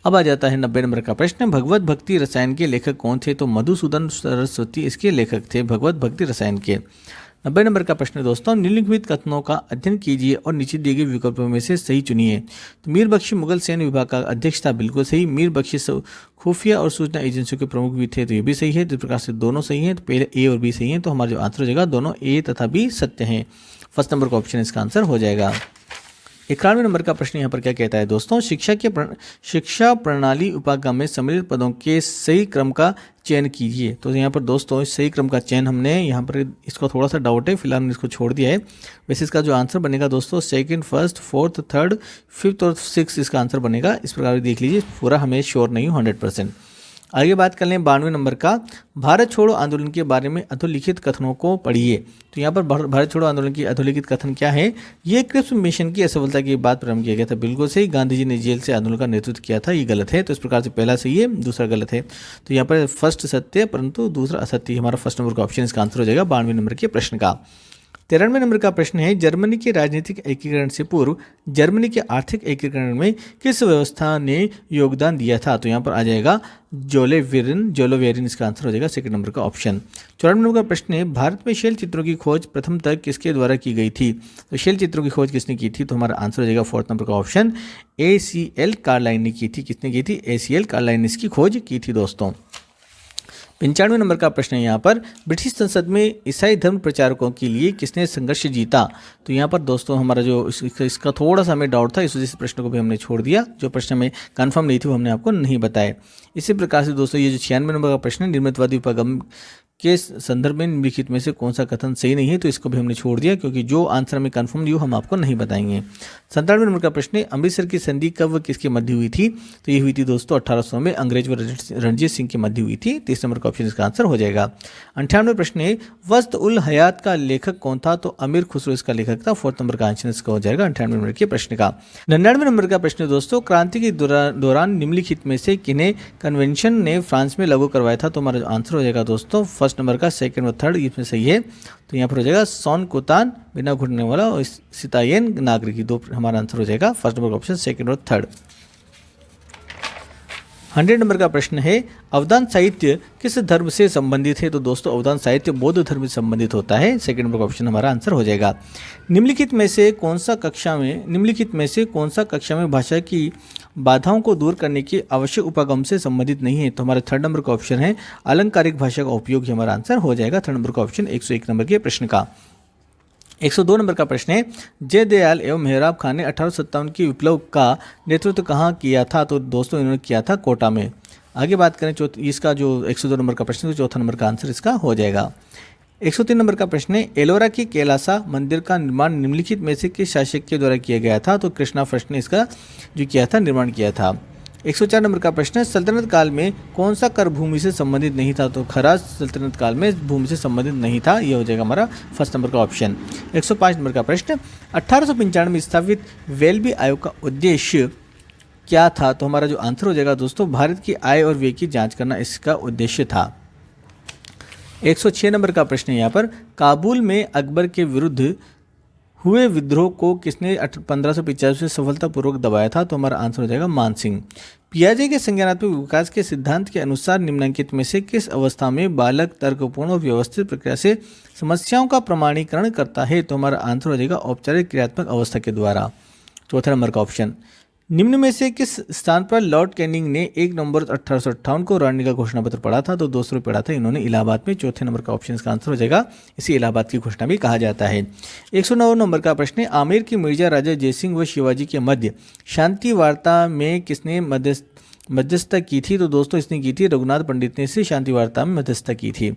अब आ जाता है 90 नंबर का प्रश्न, भगवत भक्ति रसायन के लेखक कौन थे? तो मधुसूदन सरस्वती इसके लेखक थे, भगवत भक्ति रसायन के। 90 नंबर का प्रश्न दोस्तों, निम्नलिखित कथनों का अध्ययन कीजिए और नीचे दिए गए विकल्पों में से सही चुनिए। तो मीर बख्शी मुगल सैन्य विभाग का अध्यक्ष था, बिल्कुल सही। मीर बख्शी खुफिया और सूचना एजेंसियों के प्रमुख भी थे, तो ये भी सही है। जिस प्रकार से दोनों सही हैं, तो पहले ए और बी सही हैं, तो हमारा जो आंसर हो जाएगा दोनों ए तथा बी सत्य हैं। फर्स्ट नंबर का ऑप्शन इसका आंसर हो जाएगा। 91 नंबर का प्रश्न यहाँ पर क्या कहता है दोस्तों, शिक्षा प्रणाली उपागम में सम्मिलित पदों के सही क्रम का चयन कीजिए। तो यहाँ पर दोस्तों सही क्रम का चयन हमने यहाँ पर इसको थोड़ा सा डाउट है, फिलहाल हमने इसको छोड़ दिया है। वैसे इसका जो आंसर बनेगा दोस्तों second, first, fourth, third, fifth और सिक्स इसका आंसर बनेगा। इस प्रकार देख लीजिए, पूरा हमें श्योर नहीं हूँ 100%। आगे बात कर लें 92 नंबर का, भारत छोड़ो आंदोलन के बारे में अधोलिखित कथनों को पढ़िए। तो यहाँ पर भारत छोड़ो आंदोलन की अधोलिखित कथन क्या है? ये क्रिप्स मिशन की असफलता के बाद प्रारंभ किया गया था, बिल्कुल सही। गांधी जी ने जेल से आंदोलन का नेतृत्व किया था, ये गलत है। तो इस प्रकार से पहला सही है, दूसरा गलत है। तो यहाँ पर फर्स्ट सत्य परंतु दूसरा असत्य। हमारा फर्स्ट नंबर का ऑप्शन इसका आंसर हो जाएगा 92 नंबर के प्रश्न का। 93 नंबर का प्रश्न है, जर्मनी के राजनीतिक एकीकरण से पूर्व जर्मनी के आर्थिक एकीकरण में किस व्यवस्था ने योगदान दिया था? तो यहाँ पर आ जाएगा जोलोवेरिन इसका आंसर हो जाएगा सेकंड नंबर का ऑप्शन। 94 नंबर का प्रश्न है, भारत में शैल चित्रों की खोज प्रथम तक किसके द्वारा की गई थी? तो शैल चित्रों की खोज किसने की थी? तो हमारा आंसर हो जाएगा फोर्थ नंबर का ऑप्शन, ACL कार्लाइन ने की थी। किसने की थी? ACL कार्लाइन ने इसकी खोज की थी दोस्तों। 95 नंबर का प्रश्न है यहाँ पर, ब्रिटिश संसद में ईसाई धर्म प्रचारकों के लिए किसने संघर्ष जीता? तो यहाँ पर दोस्तों हमारा जो इसका थोड़ा सा हमें डाउट था, इस वजह से प्रश्न को भी हमने छोड़ दिया। जो प्रश्न हमें कंफर्म नहीं थी वो हमने आपको नहीं बताया। इसी प्रकार से दोस्तों ये जो 96 नंबर का प्रश्न है, निर्मितवादी उपागम के संदर्भ में निम्नलिखित में से कौन सा कथन सही नहीं है? तो इसको भी हमने छोड़ दिया, क्योंकि जो आंसर हमें कंफर्म नहीं हो हम आपको नहीं बताएंगे। 97 नंबर का प्रश्न है, अमृतसर की संधि कब व किसके मध्य हुई थी? तो ये हुई थी दोस्तों 1800 में, अंग्रेज व रणजीत सिंह के मध्य हुई थी। 30 नंबर का ऑप्शन इसका आंसर हो जाएगा। 98 प्रश्न है, वस्त उल हयात का लेखक कौन था? तो अमीर खुसरो इसका लेखक था। फोर्थ नंबर का आंसर इसका हो जाएगा 98 नंबर के प्रश्न का। 99 नंबर का प्रश्न दोस्तों, क्रांति के दौरान निम्नलिखित में से किन्हें कन्वेंशन ने फ्रांस में लागू करवाया था? तो हमारा आंसर हो जाएगा दोस्तों फर्स्ट नंबर का, सेकंड और थर्ड इसमें सही है। तो यहाँ पर हो जाएगा सॉन कोतान बिना घुटने वाला और सितायन नागरिक, दो हमारा आंसर हो जाएगा फर्स्ट नंबर का ऑप्शन, सेकंड और थर्ड। 100 नंबर का प्रश्न है, अवदान साहित्य किस धर्म से संबंधित है? तो दोस्तों अवदान साहित्य बौद्ध धर्म से संबंधित होता है। सेकंड नंबर का ऑप्शन हमारा आंसर हो जाएगा। निम्नलिखित में से कौन सा कक्षा में भाषा की बाधाओं को दूर करने की आवश्यक उपागम से संबंधित नहीं है? तो हमारा थर्ड नंबर का ऑप्शन है अलंकारिक भाषा का उपयोग, ही हमारा आंसर हो जाएगा थर्ड नंबर का ऑप्शन 101 नंबर के प्रश्न का। 102 नंबर का प्रश्न है, जयदयाल एवं मेहराब खान ने 1857 की विप्लव का नेतृत्व कहाँ किया था? तो दोस्तों इन्होंने किया था कोटा में। आगे बात करें इसका जो 102 नंबर का प्रश्न है, तो चौथा नंबर का आंसर इसका हो जाएगा। 103 नंबर का प्रश्न है, एलोरा की कैलासा मंदिर का निर्माण निम्नलिखित में से किस शासक के द्वारा किया गया था? तो कृष्णा फर्स्ट ने इसका जो किया था निर्माण किया था। 104 नंबर का प्रश्न है, सल्तनत काल में कौन सा कर भूमि से संबंधित नहीं था? तो खराज सल्तनत काल में भूमि से संबंधित नहीं था, यह हो जाएगा हमारा फर्स्ट नंबर का ऑप्शन। 105 नंबर का प्रश्न, 1895 में स्थापित वेल्बी आयोग का उद्देश्य क्या था? तो हमारा जो आंसर हो जाएगा दोस्तों भारत की आय और व्यय की जांच करना इसका उद्देश्य था। 106 नंबर का प्रश्न है यहाँ पर, काबुल में अकबर के विरुद्ध हुए विद्रोह को किसने 1585 से सफलतापूर्वक दबाया था? तो हमारा आंसर हो जाएगा मान सिंह। पियाजे के संज्ञानात्मक विकास के सिद्धांत के अनुसार निम्नलिखित में से किस अवस्था में बालक तर्कपूर्ण और व्यवस्थित प्रक्रिया से समस्याओं का प्रमाणीकरण करता है? तो हमारा आंसर हो जाएगा औपचारिक क्रियात्मक अवस्था के द्वारा, चौथा नंबर का ऑप्शन। निम्न में से किस स्थान पर लॉर्ड कैनिंग ने 1 नवंबर 1858 को रणनीति का घोषणा पत्र पढ़ा था? तो दोस्तों पढ़ा था इन्होंने इलाहाबाद में, चौथे नंबर का ऑप्शन का आंसर हो जाएगा। इसी इलाहाबाद की घोषणा भी कहा जाता है। 109 नंबर का प्रश्न है, आमेर की मिर्जा राजा जयसिंह व शिवाजी के मध्य शांति वार्ता में किसने मध्यस्थता की थी? तो दोस्तों इसने की थी रघुनाथ पंडित ने इसे शांति वार्ता में मध्यस्थता की थी।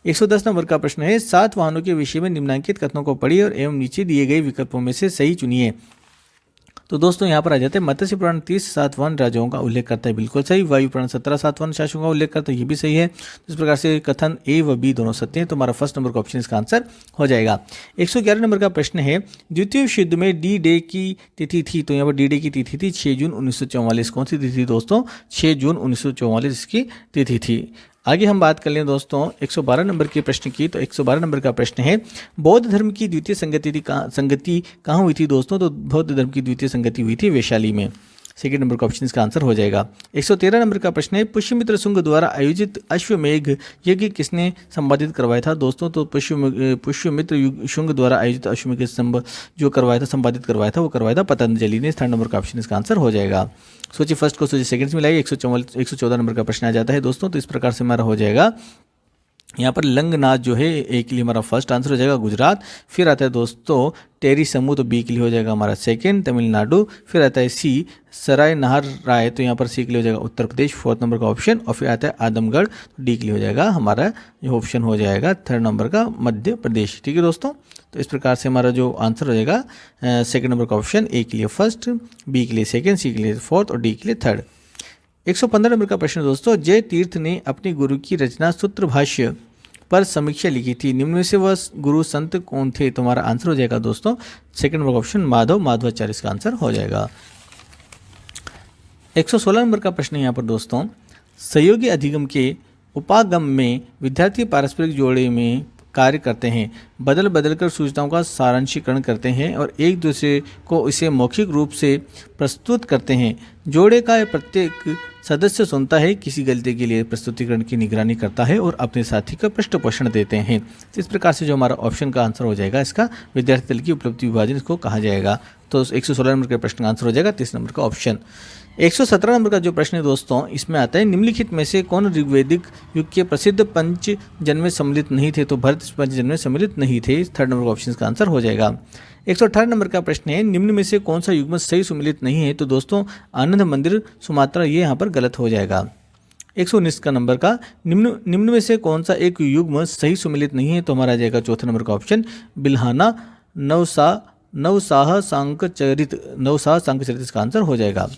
110 नंबर का प्रश्न है, 7 वाहनों के विषय में निम्नलिखित कथनों को पढ़िए और एवं नीचे दिए गए विकल्पों में से सही चुनिए। तो दोस्तों यहाँ पर आ जाते हैं, मत्स्य पुराण 30 सातवाहन राजाओं का उल्लेख करता है, बिल्कुल सही। वायु पुराण 17 सातवाहन शासकों का उल्लेख करता है, ये भी सही है। इस प्रकार से कथन ए व बी दोनों सत्य हैं, तो हमारा फर्स्ट नंबर का ऑप्शन इसका आंसर हो जाएगा। 111 नंबर का प्रश्न है, द्वितीय विश्व युद्ध में डी डे की तिथि थी? तो यहाँ पर डी डे की तिथि थी 6 जून 1944। कौन सी तिथि दोस्तों? 6 जून 1944 इसकी तिथि थी। आगे हम बात कर लें दोस्तों 112 नंबर के प्रश्न की। तो 112 नंबर का प्रश्न है, बौद्ध धर्म की द्वितीय संगति कहाँ हुई थी दोस्तों? तो बौद्ध धर्म की द्वितीय संगति हुई थी वैशाली में। सेकंड नंबर का ऑप्शन इसका आंसर हो जाएगा। 113 नंबर का प्रश्न है, पुष्यमित्र शुंग द्वारा आयोजित अश्वमेघ यज्ञ किसने संपादित करवाया था? दोस्तों तो पुष्यमित्र शुंग द्वारा आयोजित अश्वमेघ जो करवाया था, संपादित करवाया था, वो करवाया था पतंजलि ने। थर्ड नंबर का ऑप्शन इसका आंसर हो जाएगा। सोचिए फर्स्ट को सोचिए सेकंड्स में लाइए। 114 नंबर का प्रश्न आ जाता है दोस्तों, तो इस प्रकार से हमारा हो जाएगा यहाँ पर लंगनाथ जो है ए के लिए हमारा फर्स्ट आंसर हो जाएगा गुजरात। फिर आता है दोस्तों टेरी समूह, तो बी के लिए हो जाएगा हमारा सेकंड तमिलनाडु। फिर आता है सी सराय नहर राय, तो यहाँ पर सी के लिए हो जाएगा उत्तर प्रदेश, फोर्थ नंबर का ऑप्शन। और फिर आता है आदमगढ़, तो डी के लिए हो जाएगा हमारा ये ऑप्शन हो जाएगा थर्ड नंबर का मध्य प्रदेश। ठीक है दोस्तों, तो इस प्रकार से हमारा जो आंसर हो जाएगा सेकंड नंबर का ऑप्शन, ए के लिए फर्स्ट, बी के लिए सेकंड, सी के लिए फोर्थ और डी के लिए थर्ड। 115 नंबर का प्रश्न दोस्तों, जय तीर्थ ने अपने गुरु की रचना सूत्र भाष्य पर समीक्षा लिखी थी, निम्न में से वह गुरु संत कौन थे? तो हमारा आंसर हो जाएगा दोस्तों सेकंड नंबर का ऑप्शन माधवाचार्य इसका आंसर हो जाएगा। 116 नंबर का प्रश्न यहाँ पर दोस्तों, सहयोगी अधिगम के उपागम में विद्यार्थी पारस्परिक जोड़े में कार्य करते हैं, बदल बदल कर सूचनाओं का सारांशीकरण करते हैं और एक दूसरे को इसे मौखिक रूप से प्रस्तुत करते हैं। जोड़े का प्रत्येक सदस्य सुनता है, किसी गलती के लिए प्रस्तुतिकरण की निगरानी करता है और अपने साथी का पृष्ठपोषण देते हैं। तो इस प्रकार से जो हमारा ऑप्शन का आंसर हो जाएगा इसका विद्यार्थी दल की उपलब्धि विभाजन इसको कहा जाएगा। तो 116 नंबर के प्रश्न का आंसर हो जाएगा 30 नंबर का ऑप्शन। 117 नंबर का जो प्रश्न है दोस्तों, इसमें आता है निम्नलिखित में से कौन ऋग्वेदिक युग के प्रसिद्ध पंच जन में सम्मिलित नहीं थे? तो भरत पंच जन में सम्मिलित नहीं थे, थर्ड नंबर का ऑप्शन का आंसर हो जाएगा। 118 नंबर का प्रश्न है, निम्न में से कौन सा युग्म सही सम्मिलित नहीं है? तो दोस्तों आनंद मंदिर सुमात्रा ये यहाँ पर गलत हो जाएगा। 119 का नंबर का निम्न में से कौन सा एक युग्म सही सम्मिलित नहीं है? तो हमारा आ जाएगा चौथे नंबर का ऑप्शन बिल्हाना नवसाह सांकचरित इसका आंसर हो जाएगा।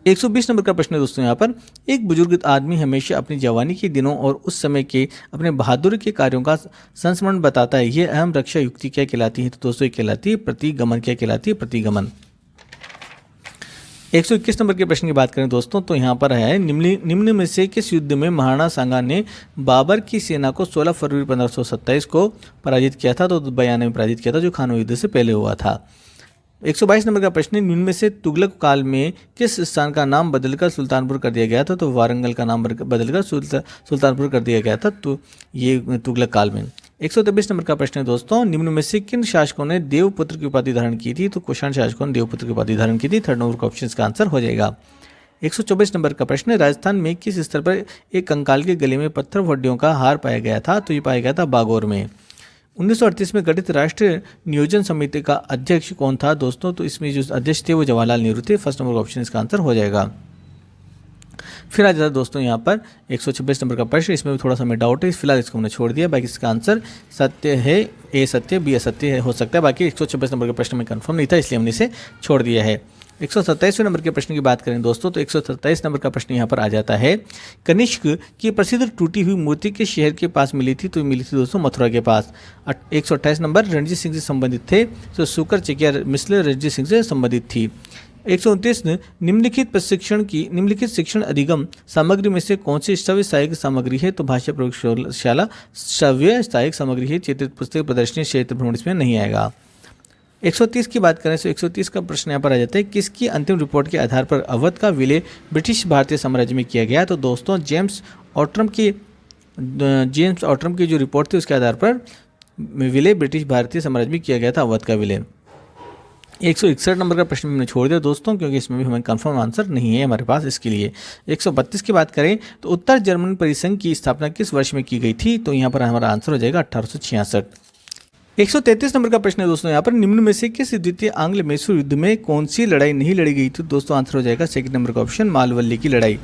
120 नंबर का प्रश्न है दोस्तों, यहाँ पर एक बुजुर्ग आदमी हमेशा अपनी जवानी के दिनों और उस समय के अपने बहादुर के कार्यों का संस्मरण बताता है, यह अहम रक्षा युक्ति क्या कहलाती है? तो दोस्तों ये कहलाती है प्रतिगमन। क्या कहलाती है? प्रतिगमन। 121 नंबर के प्रश्न की बात करें दोस्तों, तो यहाँ पर है निम्न में से किस युद्ध में महाराणा सांगा ने बाबर की सेना को 16 फरवरी 1527 को पराजित किया था? तो बयान में पराजित किया था, जो खानवा युद्ध से पहले हुआ था। 122 नंबर का प्रश्न है, निम्न में से तुगलक काल में किस स्थान का नाम बदलकर सुल्तानपुर कर दिया गया था? तो वारंगल का नाम बदलकर सुल्तानपुर कर दिया गया था, तो ये तुगलक काल में। 123 नंबर का प्रश्न है दोस्तों, निम्न में से किन शासकों ने देवपुत्र की उपाधि धारण की थी? तो कुषाण शासकों ने देवपुत्र की उपाधि धारण की थी, थर्ड नंबर का ऑप्शन का आंसर हो जाएगा। 124 नंबर का प्रश्न है, राजस्थान में किस स्तर पर एक कंकाल के गले में पत्थर हड्डियों का हार पाया गया था? तो ये पाया गया था बागौर में। 1938 में गठित राष्ट्रीय नियोजन समिति का अध्यक्ष कौन था दोस्तों? तो इसमें जो अध्यक्ष थे वो जवाहरलाल नेहरू थे, फर्स्ट नंबर का ऑप्शन इसका आंसर हो जाएगा। फिर आ जाता है दोस्तों यहाँ पर 126 नंबर का प्रश्न, इसमें भी थोड़ा सा हमें डाउट है, फिलहाल इसको हमने छोड़ दिया। बाकी इसका आंसर सत्य है, ए सत्य बी असत्य हो सकता है। बाकी 126 नंबर का प्रश्न में कंफर्म नहीं था, इसलिए हमने इसे छोड़ दिया है। 127वें नंबर के प्रश्न की बात करें दोस्तों, तो 127 नंबर का प्रश्न यहाँ पर आ जाता है, कनिष्क की प्रसिद्ध टूटी हुई मूर्ति के शहर के पास मिली थी? तो मिली थी दोस्तों मथुरा के पास। 128 नंबर रणजीत सिंह से संबंधित थे, तो सुकर चकिया मिसल रणजीत सिंह से संबंधित थी। 129 निम्नलिखित शिक्षण अधिगम सामग्री में से कौन सी श्रव्य सहायक सामग्री है? तो भाषा प्रयोगशाला श्रव्य सहायक सामग्री है, चित्रित पुस्तक प्रदर्शनी क्षेत्र भ्रमण इसमें नहीं आएगा। 130 की बात करें तो 130 का प्रश्न यहाँ पर आ जाता है, किसकी अंतिम रिपोर्ट के आधार पर अवध का विलय ब्रिटिश भारतीय साम्राज्य में किया गया? तो दोस्तों जेम्स ऑट्रम की जो रिपोर्ट थी उसके आधार पर विलय ब्रिटिश भारतीय साम्राज्य में किया गया था, अवध का विलय। 161 नंबर का प्रश्न हमने छोड़ दिया दोस्तों, क्योंकि इसमें भी हमें कंफर्म आंसर नहीं है हमारे पास, इसके लिए। 132 की बात करें तो उत्तर जर्मन परिसंघ की स्थापना किस वर्ष में की गई थी? तो यहाँ पर हमारा आंसर हो जाएगा 1866। 133 नंबर का प्रश्न है दोस्तों, यहाँ पर निम्न में से किस द्वितीय आंग्ल मैसूर युद्ध में कौन सी लड़ाई नहीं लड़ी गई थी? दोस्तों आंसर हो जाएगा सेकंड नंबर का ऑप्शन मालवल्ली की लड़ाई।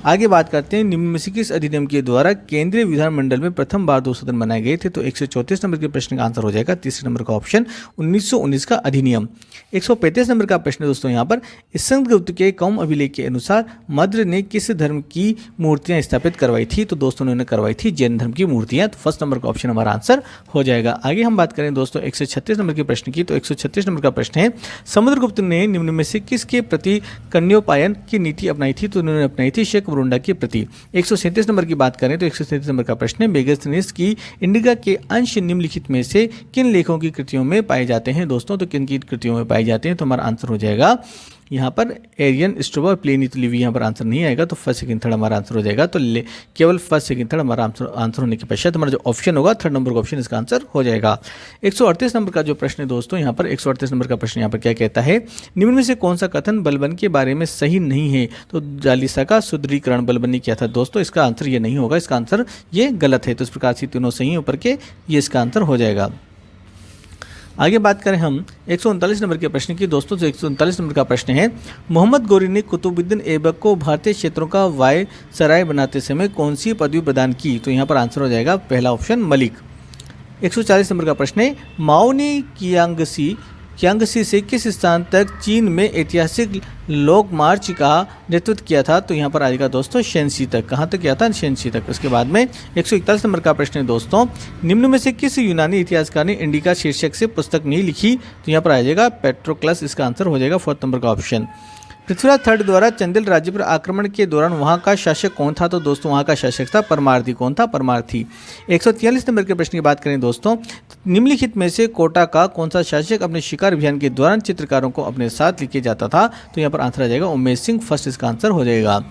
आगे बात करते हैं, निम्न में से किस अधिनियम के द्वारा केंद्रीय विधानमंडल में प्रथम बार 2 सदन बनाए गए थे? तो 134 नंबर के प्रश्न का आंसर हो जाएगा तीसरे नंबर का ऑप्शन 1919 का अधिनियम। 135 नंबर का प्रश्न है दोस्तों, यहाँ पर स्कंदगुप्त के कौम अभिलेख के अनुसार मद्र ने किस धर्म की मूर्तियां स्थापित करवाई थी? तो दोस्तों उन्होंने करवाई थी जैन धर्म की मूर्तियां, तो फर्स्ट नंबर का ऑप्शन हमारा आंसर हो जाएगा। आगे हम बात करें दोस्तों 136 नंबर के प्रश्न की, तो 136 नंबर का प्रश्न है, समुद्रगुप्त ने निम्न में से किसके प्रति कन्योपायन की नीति अपनाई थी? तो उन्होंने अपनाई थी शकवरुंडा के प्रति। 137 नंबर की बात करें तो 137 नंबर का प्रश्न है, मेगास्थनीज की इंडिका के अंश निम्नलिखित में से किन लेखों की कृतियों में पाए जाते हैं? दोस्तों तो किन की कृतियों में पाए जाते हैं? तो हमारा आंसर हो जाएगा यहाँ पर एरियन स्ट्रोबा प्लेनी तो लिवी यहाँ पर आंसर नहीं आएगा, तो फर्स्ट सेकंड थर्ड हमारा आंसर हो जाएगा। तो केवल फर्स्ट सेकंड थर्ड हमारा आंसर होने के पश्चात हमारा जो ऑप्शन होगा थर्ड नंबर का ऑप्शन इसका आंसर हो जाएगा। 138 नंबर का जो प्रश्न है दोस्तों, यहाँ पर 138 नंबर का प्रश्न यहाँ पर क्या कहता है, निम्न में से कौन सा कथन बलबन के बारे में सही नहीं है। तो जालिसा का सुदृढ़ीकरण बलबन ने किया था दोस्तों, इसका आंसर ये नहीं होगा, इसका आंसर ये गलत है। तो इस प्रकार से तीनों सही हैं ऊपर के, ये इसका आंसर हो जाएगा। आगे बात करें हम 139 नंबर के प्रश्न की दोस्तों, तो 139 नंबर का प्रश्न है, मोहम्मद गौरी ने कुतुबुद्दीन ऐबक को भारतीय क्षेत्रों का वायसराय बनाते समय कौन सी पदवी प्रदान की। तो यहाँ पर आंसर हो जाएगा पहला ऑप्शन मलिक। 140 नंबर का प्रश्न है, माओ ने कियांगसी से किस स्थान तक चीन में ऐतिहासिक लॉन्ग मार्च का नेतृत्व किया था। तो यहाँ पर आएगा दोस्तों शेंसी तक। कहाँ तक किया था? शेंसी तक। उसके बाद में 141 नंबर का प्रश्न है दोस्तों, निम्न में से किस यूनानी इतिहासकार ने इंडिका शीर्षक से पुस्तक नहीं लिखी। तो यहाँ पर आ जाएगा पेट्रोक्लस, इसका आंसर हो जाएगा फोर्थ नंबर का ऑप्शन। पृथ्वीराज थर्ड द्वारा चंदेल राज्य पर आक्रमण के दौरान वहां का शासक कौन था। तो दोस्तों वहां का शासक था परमार्थी। कौन था? परमार्थी। 143 नंबर के प्रश्न की बात करें दोस्तों, निम्नलिखित में से कोटा का कौन सा शासक अपने शिकार अभियान के दौरान चित्रकारों को अपने साथ लेके जाता था। तो यहाँ पर आंसर आ जाएगा उमेश सिंह फर्स्ट, इसका आंसर हो जाएगा।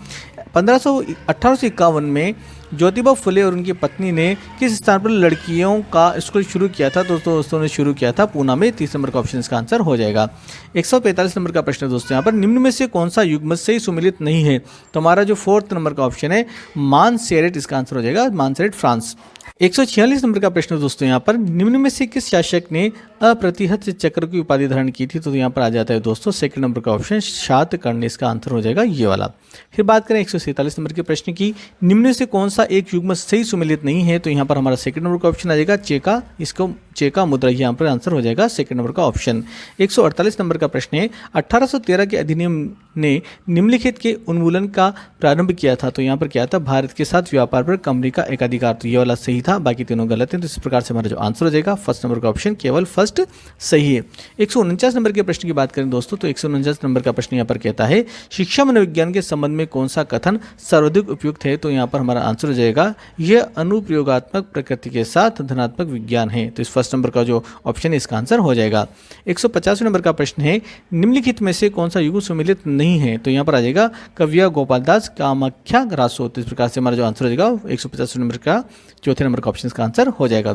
1851 में ज्योतिबा फुले और उनकी पत्नी ने किस स्थान पर लड़कियों का स्कूल शुरू किया था। दोस्तों ने शुरू किया था पूना में। 30 नंबर का ऑप्शन इसका आंसर हो जाएगा। 145 नंबर का प्रश्न है दोस्तों, यहाँ पर निम्न में से कौन सा युग्मक से सुमिलित नहीं है। तो हमारा जो फोर्थ नंबर का ऑप्शन है मानसेरेट, इसका आंसर हो जाएगा मानसेरेट फ्रांस। 146 नंबर का प्रश्न दोस्तों, यहाँ पर निम्न में से किस शासक ने अप्रतिहत चक्र की उपाधि धारण की थी। तो यहाँ पर आ जाता है दोस्तों सेकंड नंबर का ऑप्शन शातकर्णी, इसका आंसर हो जाएगा ये वाला। फिर बात करें 147 नंबर के प्रश्न की, निम्न में से कौन सा एक युग्म सही सुमिलित नहीं है। तो यहाँ पर हमारा सेकंड नंबर का ऑप्शन आ जाएगा चेका, इसको चेका मुद्रा, यहाँ पर आंसर हो जाएगा सेकंड नंबर का ऑप्शन। 148 नंबर का प्रश्न है, 1813 के अधिनियम ने निम्नलिखित के उन्मूलन का प्रारंभ किया था। तो यहाँ पर क्या था? भारत के साथ व्यापार पर कंपनी का एकाधिकार। तो ये वाला सही था, बाकी तीनों गलत हैं। तो इस प्रकार से हमारा जो आंसर हो जाएगा फर्स्ट नंबर का ऑप्शन केवल फर्स्ट सही है। 149 नंबर के प्रश्न की बात करें दोस्तों, तो 149 नंबर का प्रश्न यहाँ पर कहता है, शिक्षा मनोविज्ञान के संबंध में कौन सा कथन सर्वाधिक उपयुक्त है। तो यहाँ पर हमारा आंसर हो जाएगा यह अनुप्रयोगात्मक प्रकृति के साथ धनात्मक विज्ञान है। तो इस फर्स्ट नंबर का जो ऑप्शन है इसका आंसर हो जाएगा। 150 नंबर का प्रश्न है, निम्नलिखित में से कौन सा युग सुमिलित नहीं है। तो यहाँ पर आ जाएगा कविया गोपालदास कामाख्या रासो। तो इस प्रकार से हमारा जो आंसर हो जाएगा 150 नंबर का चौथे नंबर का ऑप्शन का आंसर हो जाएगा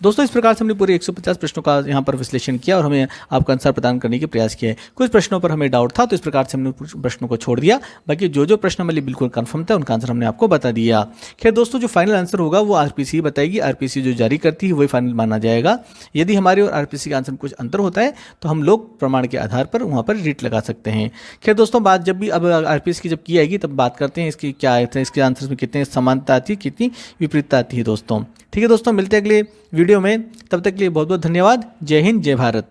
दोस्तों इस प्रकार से हमने पूरे 150 प्रश्नों का यहाँ पर विश्लेषण किया और हमें आपका आंसर प्रदान करने के प्रयास किए। कुछ प्रश्नों पर हमें डाउट था तो इस प्रकार से हमने प्रश्नों को छोड़ दिया, बाकी जो प्रश्न हमारे बिल्कुल कंफर्म था उनका आंसर हमने आपको बता दिया। खैर दोस्तों, जो फाइनल आंसर होगा वो आरपीसी बताएगी, आरपीसी जो जारी करती है वही फाइनल माना जाएगा। यदि हमारे और आरपीसी के आंसर में कुछ अंतर होता है तो हम लोग प्रमाण के आधार पर वहाँ पर रीट लगा सकते हैं। खैर दोस्तों, बात जब भी अब आरपीसी की जब की आएगी तब बात करते हैं इसकी क्या आए थे, इसके आंसर में कितने समानता आती है, कितनी विपरीतता आती है दोस्तों। ठीक है दोस्तों, मिलते हैं अगले वीडियो में, तब तक के लिए बहुत बहुत धन्यवाद। जय हिंद, जय भारत।